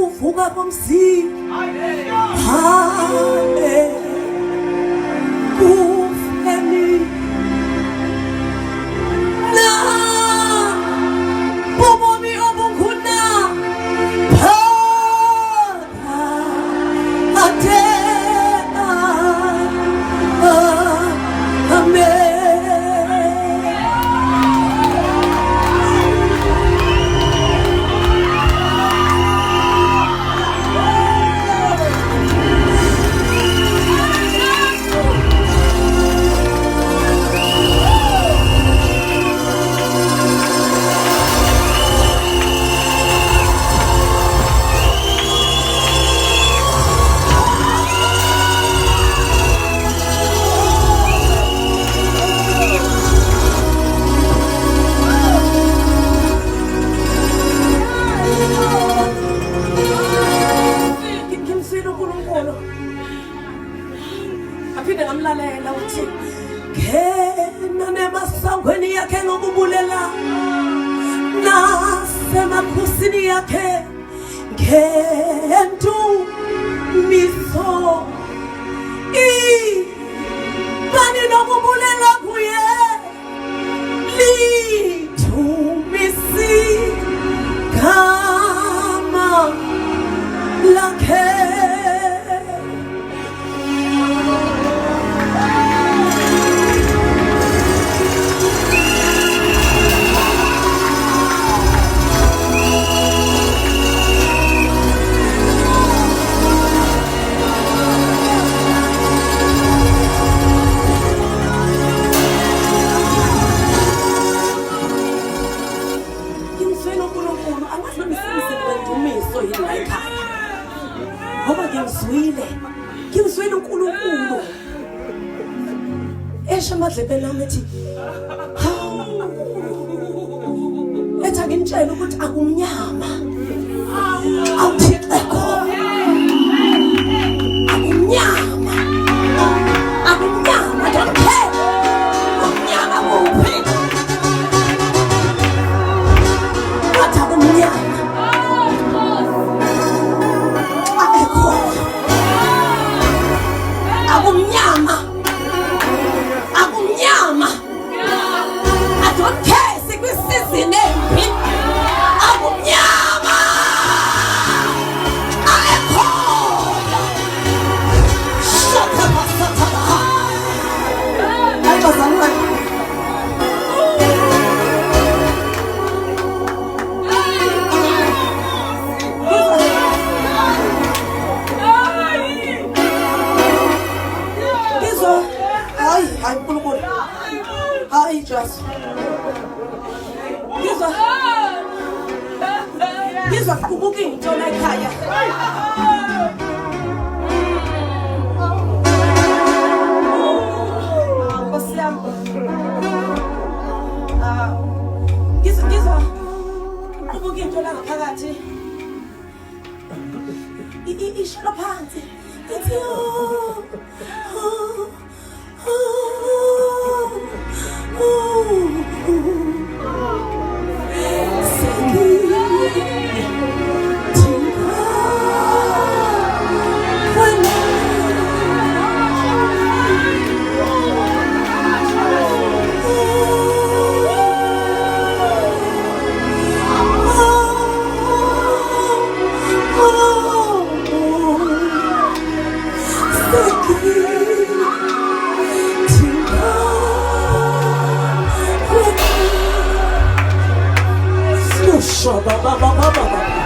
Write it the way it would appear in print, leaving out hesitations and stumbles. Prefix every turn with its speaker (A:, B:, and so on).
A: ukuvuka komzimba. Hale kufeni na bobomi obunguna phaka ate amen. Aphinde ngamlalela uthi khena nemasangweni yakhe ngokubulela nasemakhosini yakhe ngentumiso ibani nokubulela kuye litumisi gama lakhe. Ngoba ngimzwile uNkulunkulu esha amadlebeni ami ethi ethi ngimtshela ukuthi akumnyama awuthixo khona akumnyama I don't care akumnyama kuphi wathi akumnyama akumnyama I don't care sikwisizini embi akumnyama ayekhona shaka basatha ayibazalwa just ngizwa kubuka into la ekhaya ngosiyami ngizwa kubuka into la ngaphakathi ishilo phansi ithi Baba